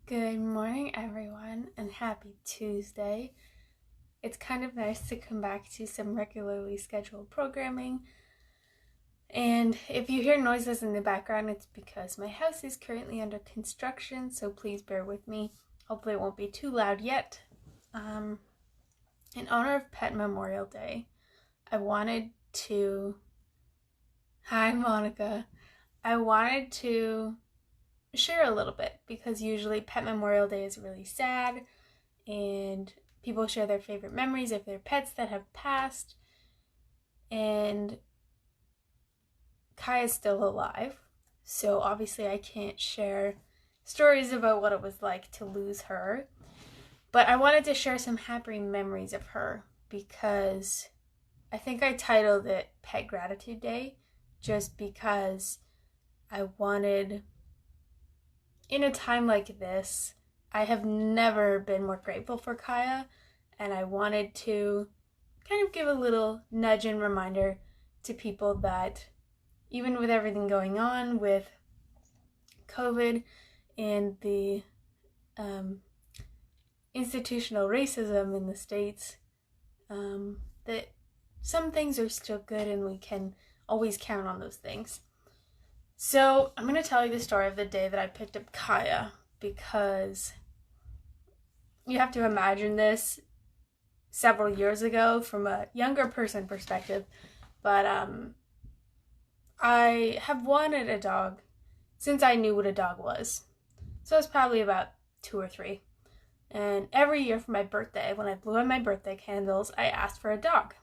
Good morning, everyone, and happy Tuesday. It's kind of nice to come back to some regularly scheduled programming. And if you hear noises in the background, it's because my house is currently under construction, so please bear with me. Hopefully it won't be too loud yet. In honor of Pet Memorial Day, I wanted to... Hi, Monica. I wanted to share a little bit because usually Pet Memorial Day is really sad and people share their favorite memories of their pets that have passed, and Kaia is still alive, so obviously I can't share stories about what it was like to lose her, but I wanted to share some happy memories of her because I think I titled it Pet Gratitude Day just because I wanted, in a time like this, I have never been more grateful for Kaia, and I wanted to kind of give a little nudge and reminder to people that even with everything going on with COVID and the institutional racism in the States, that some things are still good and we can always count on those things. So I'm going to tell you the story of the day that I picked up Kaia because you have to imagine this several years ago from a younger person perspective, but I have wanted a dog since I knew what a dog was. So I was probably about 2 or 3. And every year for my birthday, when I blew out my birthday candles, I asked for a dog.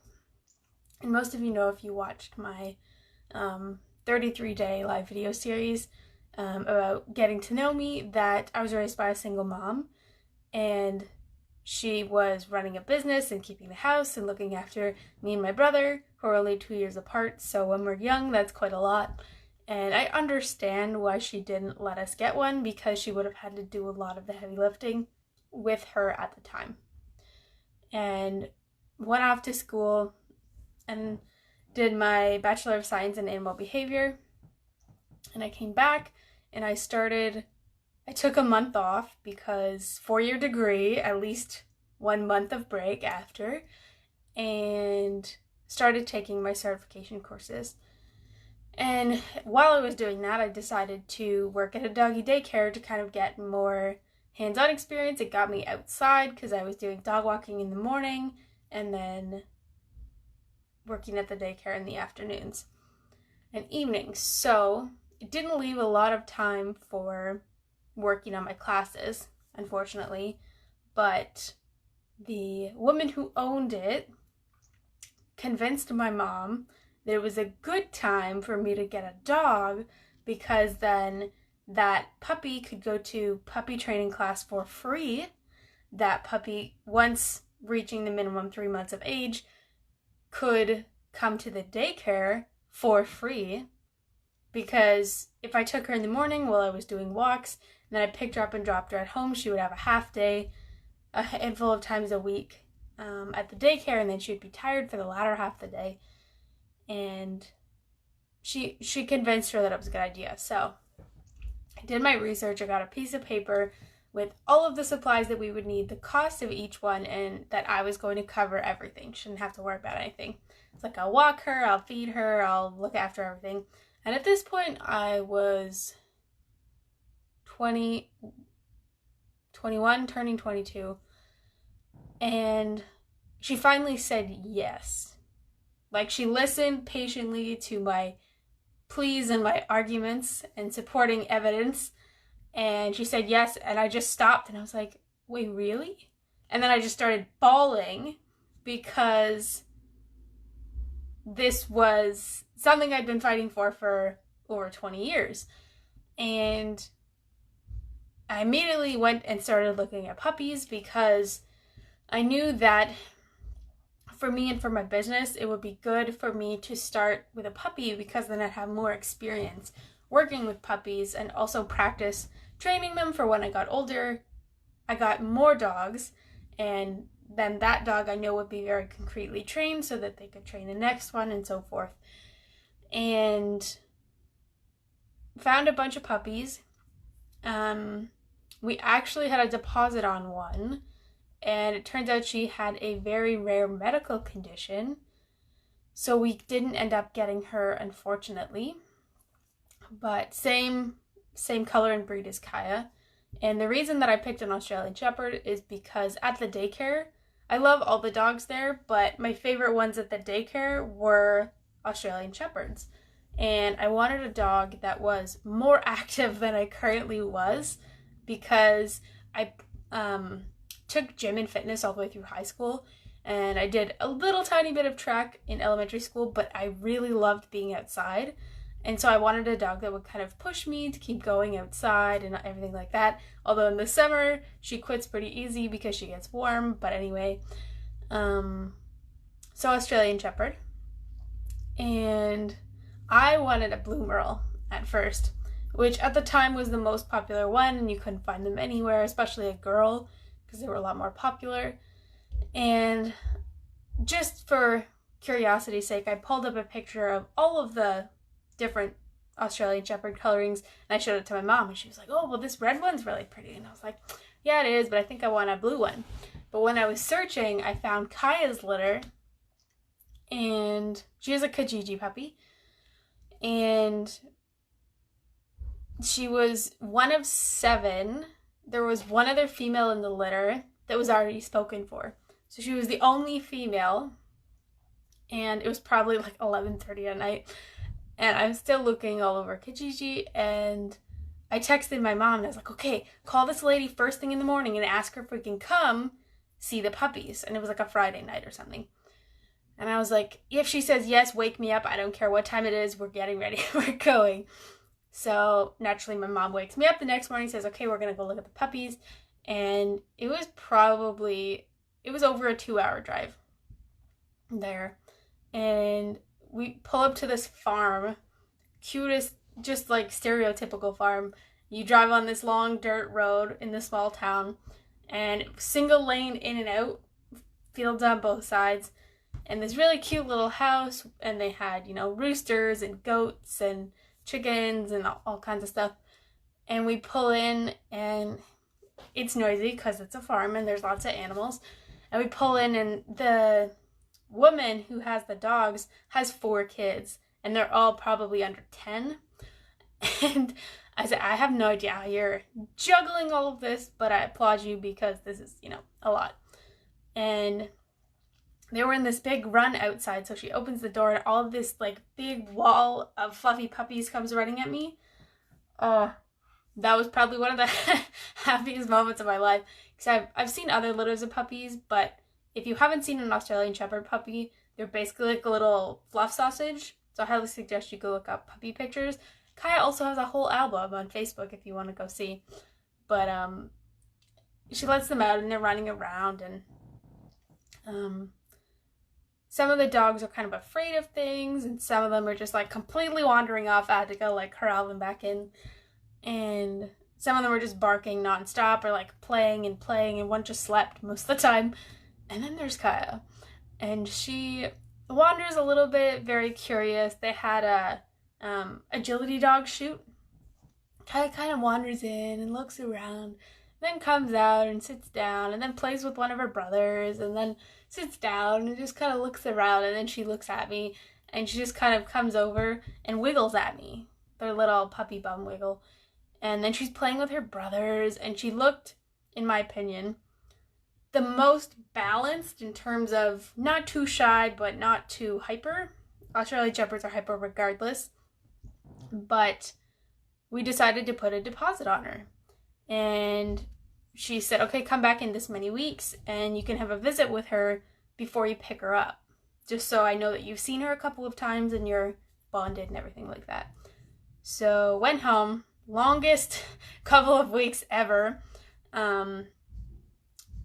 And most of you know, if you watched my 33-day live video series about getting to know me, that I was raised by a single mom, and she was running a business and keeping the house and looking after me and my brother, who are only 2 years apart, so when we're young, that's quite a lot. And I understand why she didn't let us get one, because she would have had to do a lot of the heavy lifting with her at the time. And went off to school and did my Bachelor of Science in Animal Behavior, and I came back and I took a month off because 4-year degree, at least 1 month of break after, and started taking my certification courses. And while I was doing that, I decided to work at a doggy daycare to kind of get more hands-on experience. It got me outside because I was doing dog walking in the morning and then working at the daycare in the afternoons and evenings. So it didn't leave a lot of time for working on my classes, unfortunately, but the woman who owned it convinced my mom that it was a good time for me to get a dog because then that puppy could go to puppy training class for free. That puppy, once reaching the minimum 3 months of age, could come to the daycare for free, because if I took her in the morning while I was doing walks, and then I picked her up and dropped her at home, she would have a half day, a handful of times a week at the daycare, and then she would be tired for the latter half of the day. And she convinced her that it was a good idea. So I did my research. I got a piece of paper with all of the supplies that we would need, the cost of each one, and that I was going to cover everything. Shouldn't have to worry about anything. It's like, I'll walk her, I'll feed her, I'll look after everything. And at this point, I was 21, turning 22. And she finally said yes. Like, she listened patiently to my pleas and my arguments and supporting evidence. And she said yes, and I just stopped, and I was like, wait, really? And then I just started bawling because this was something I'd been fighting for over 20 years. And I immediately went and started looking at puppies because I knew that for me and for my business, it would be good for me to start with a puppy because then I'd have more experience working with puppies and also practice training them for when I got older. I got more dogs, and then that dog I know would be very concretely trained so that they could train the next one and so forth. And found a bunch of puppies. we actually had a deposit on one, and it turns out she had a very rare medical condition, so we didn't end up getting her, unfortunately. But same color and breed as Kaia. And the reason that I picked an Australian Shepherd is because at the daycare, I love all the dogs there, but my favorite ones at the daycare were Australian Shepherds. And I wanted a dog that was more active than I currently was, because I took gym and fitness all the way through high school, and I did a little tiny bit of track in elementary school, but I really loved being outside. And so I wanted a dog that would kind of push me to keep going outside and everything like that. Although in the summer, she quits pretty easy because she gets warm. But anyway, so Australian Shepherd. And I wanted a Blue Merle at first, which at the time was the most popular one, and you couldn't find them anywhere, especially a girl, because they were a lot more popular. And just for curiosity's sake, I pulled up a picture of all of the different Australian Shepherd colorings, and I showed it to my mom, and she was like, oh, well, this red one's really pretty. And I was like, yeah, it is, but I think I want a blue one. But when I was searching, I found Kaia's litter, and she is a Kijiji puppy, and she was one of 7. There was one other female in the litter that was already spoken for. So she was the only female, and it was probably like 11:30 at night. And I'm still looking all over Kijiji, and I texted my mom, and I was like, okay, call this lady first thing in the morning and ask her if we can come see the puppies. And it was like a Friday night or something. And I was like, if she says yes, wake me up. I don't care what time it is. We're getting ready. We're going. So naturally, my mom wakes me up the next morning, says, okay, we're going to go look at the puppies. And it was over a 2-hour drive there. And we pull up to this farm, cutest, just like stereotypical farm. You drive on this long dirt road in this small town, and single lane in and out, fields on both sides, and this really cute little house, and they had, roosters and goats and chickens and all kinds of stuff. And we pull in, and it's noisy because it's a farm and there's lots of animals. And we pull in, and the woman who has the dogs has 4 kids, and they're all probably under 10. And I said, I have no idea how you're juggling all of this, but I applaud you, because this is, a lot. And they were in this big run outside, so she opens the door, and all of this like big wall of fluffy puppies comes running at me. That was probably one of the happiest moments of my life, because I've seen other litters of puppies, but if you haven't seen an Australian Shepherd puppy, they're basically like a little fluff sausage. So I highly suggest you go look up puppy pictures. Kaia also has a whole album on Facebook if you want to go see. But she lets them out, and they're running around, and some of the dogs are kind of afraid of things, and some of them are just like completely wandering off. I had to go like corral them back in. And some of them were just barking nonstop, or like playing, and one just slept most of the time. And then there's Kaia, and she wanders a little bit, very curious. They had a agility dog shoot. Kaia kind of wanders in and looks around, then comes out and sits down, and then plays with one of her brothers, and then sits down and just kind of looks around, and then she looks at me, and she just kind of comes over and wiggles at me, their little puppy bum wiggle. And then she's playing with her brothers, and she looked, in my opinion, the most balanced in terms of not too shy, but not too hyper. Australian Shepherds are hyper regardless. But we decided to put a deposit on her. And she said, okay, come back in this many weeks, and you can have a visit with her before you pick her up. Just so I know that you've seen her a couple of times and you're bonded and everything like that. So went home, longest couple of weeks ever.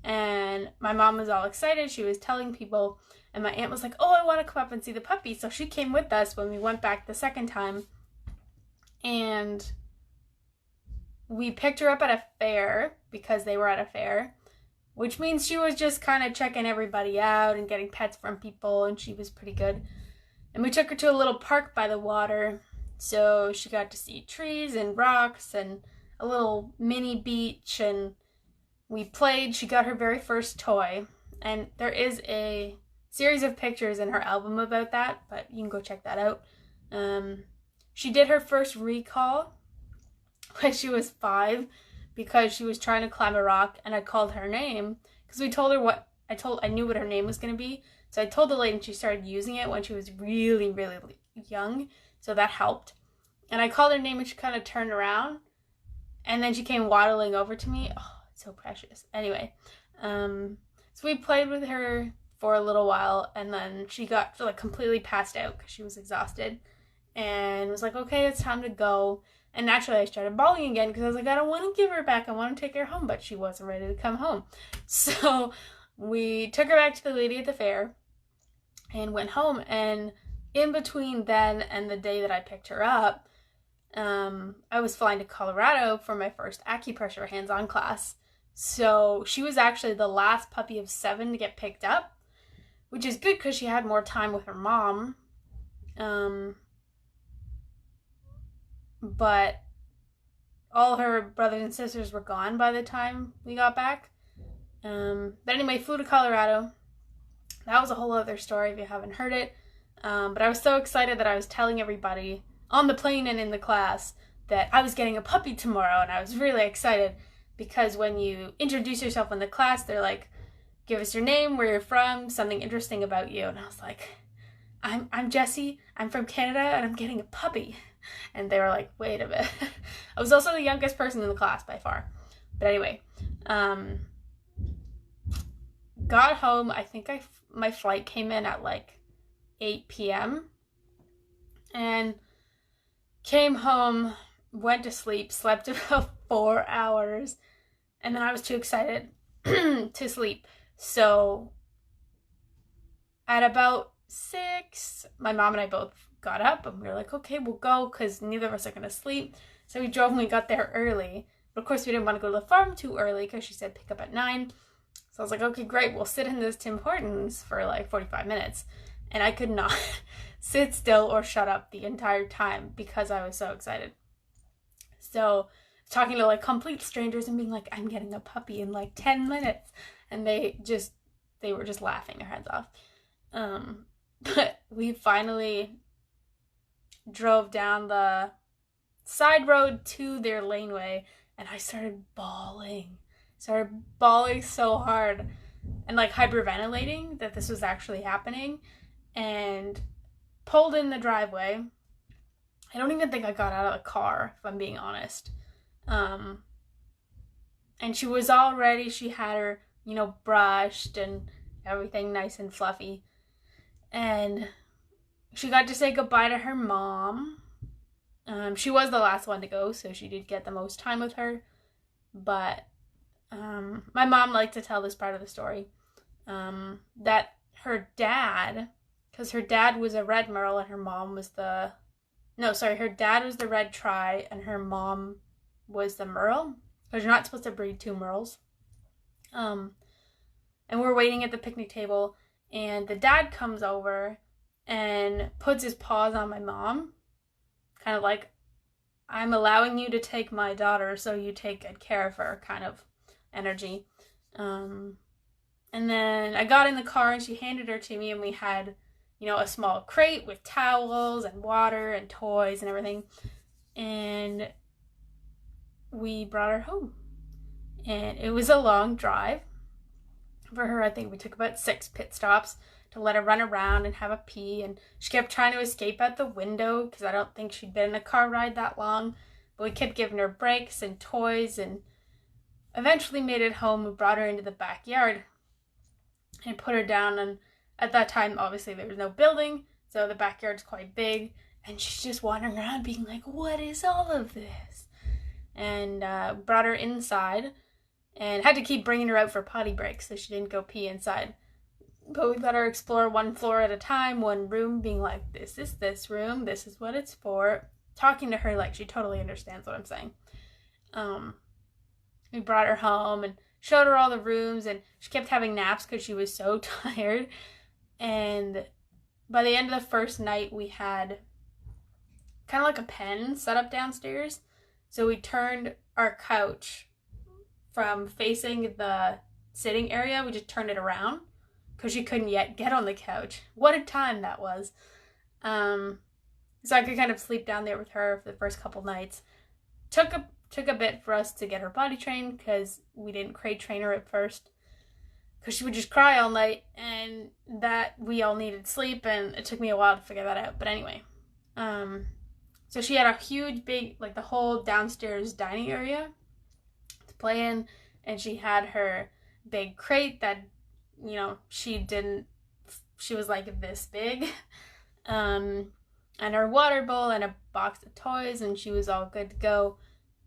And my mom was all excited. She was telling people, and my aunt was like, oh, I want to come up and see the puppy. So she came with us when we went back the second time. And we picked her up at a fair, because they were at a fair, which means she was just kind of checking everybody out and getting pets from people, and she was pretty good. And we took her to a little park by the water, so she got to see trees and rocks and a little mini beach, and we played. She got her very first toy, and there is a series of pictures in her album about that, but you can go check that out. She did her first recall when she was 5 because she was trying to climb a rock, and I called her name because we told her what I knew what her name was going to be. So I told the lady, and she started using it when she was really, really young. So that helped. And I called her name, and she kind of turned around, and then she came waddling over to me. Oh, it's so precious. Anyway, so we played with her for a little while, and then she got like completely passed out because she was exhausted, and was like, okay, it's time to go. And naturally, I started bawling again because I was like, I don't want to give her back. I want to take her home, but she wasn't ready to come home. So we took her back to the lady at the fair and went home. And in between then and the day that I picked her up, I was flying to Colorado for my first acupressure hands-on class. So she was actually the last puppy of 7 to get picked up, which is good because she had more time with her mom. But all her brothers and sisters were gone by the time we got back. But anyway, flew to Colorado. That was a whole other story if you haven't heard it. But I was so excited that I was telling everybody on the plane and in the class that I was getting a puppy tomorrow, and I was really excited because when you introduce yourself in the class, they're like, give us your name, where you're from, something interesting about you. And I was like, I'm Jessie, I'm from Canada, and I'm getting a puppy. And they were like, wait a minute. I was also the youngest person in the class by far. But anyway, got home. I think my flight came in at like 8 p.m. and came home, went to sleep, slept about 4 hours, and then I was too excited to sleep. So at about 6, my mom and I both got up, and we were like, okay, we'll go because neither of us are going to sleep. So we drove, and we got there early. But of course, we didn't want to go to the farm too early because she said pick up at 9. So I was like, okay, great. We'll sit in this Tim Hortons for like 45 minutes. And I could not sit still or shut up the entire time because I was so excited. So talking to like complete strangers and being like, I'm getting a puppy in like 10 minutes. And they were just laughing their heads off. But we finally drove down the side road to their laneway, and I started bawling so hard and like hyperventilating that this was actually happening, and pulled in the driveway. I don't even think I got out of the car, if I'm being honest. And she was all ready. She had her, brushed and everything nice and fluffy. And she got to say goodbye to her mom. She was the last one to go, so she did get the most time with her. But my mom liked to tell this part of the story, that her dad, because her dad was a red merle and her mom was her dad was the red tri and her mom was the merle, because you're not supposed to breed 2 merles. And we're waiting at the picnic table, and the dad comes over and puts his paws on my mom, kind of like, I'm allowing you to take my daughter, so you take good care of her kind of energy. And then I got in the car, and she handed her to me, and we had, a small crate with towels and water and toys and everything. And we brought her home. And it was a long drive. For her, I think we took about 6 pit stops to let her run around and have a pee, and she kept trying to escape out the window because I don't think she'd been in a car ride that long, but we kept giving her breaks and toys, and eventually made it home. We brought her into the backyard and put her down, and at that time obviously there was no building, so the backyard's quite big, and she's just wandering around being like, what is all of this? And brought her inside and had to keep bringing her out for potty breaks so she didn't go pee inside. But we let her explore one floor at a time, one room, being like, this is this room, this is what it's for. Talking to her like she totally understands what I'm saying. We brought her home and showed her all the rooms, and she kept having naps because she was so tired. And by the end of the first night, we had kind of like a pen set up downstairs. So we turned our couch from facing the sitting area. We just turned it around because she couldn't yet get on the couch. What a time that was. So I could kind of sleep down there with her for the first couple nights. Took a bit for us to get her potty trained because we didn't crate train her at first because she would just cry all night, and that we all needed sleep, and it took me a while to figure that out. But anyway, so she had a huge, big, like the whole downstairs dining area to play in, and she had her big crate that, you know, she was like this big, and her water bowl and a box of toys, and she was all good to go,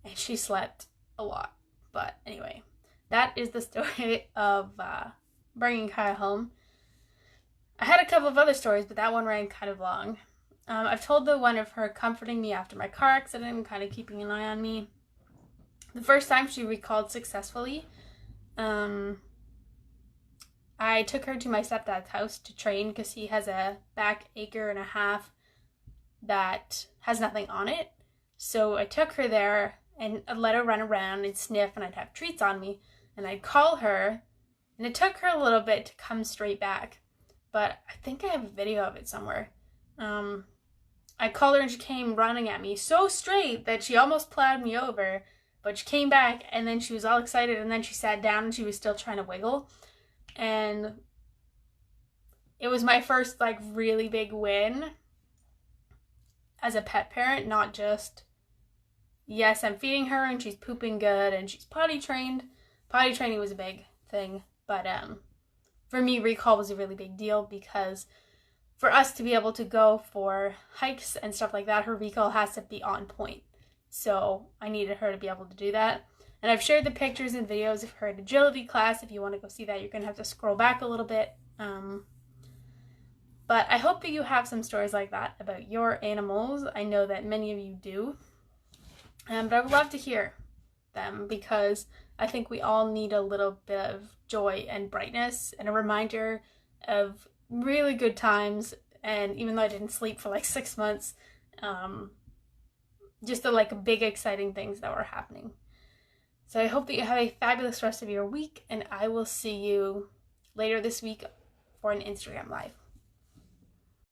and she slept a lot. But anyway, that is the story of bringing Kaia home. I had a couple of other stories, but that one ran kind of long. I've told the one of her comforting me after my car accident and kind of keeping an eye on me. The first time she recalled successfully, I took her to my stepdad's house to train because he has a back 1.5 acres that has nothing on it. So I took her there and I'd let her run around and sniff, and I'd have treats on me, and I'd call her, and it took her a little bit to come straight back, but I think I have a video of it somewhere. I called her and she came running at me so straight that she almost plowed me over, but she came back, and then she was all excited, and then she sat down and she was still trying to wiggle, and it was my first like really big win as a pet parent, not just, yes, I'm feeding her and she's pooping good and she's potty trained. Potty training was a big thing, but for me, recall was a really big deal because for us to be able to go for hikes and stuff like that, her recall has to be on point. So I needed her to be able to do that. And I've shared the pictures and videos of her at agility class. If you want to go see that, you're going to have to scroll back a little bit. But I hope that you have some stories like that about your animals. I know that many of you do. But I would love to hear them because I think we all need a little bit of joy and brightness and a reminder of really good times. And even though I didn't sleep for like 6 months, just the like big exciting things that were happening. So I hope that you have a fabulous rest of your week, and I will see you later this week for an Instagram Live.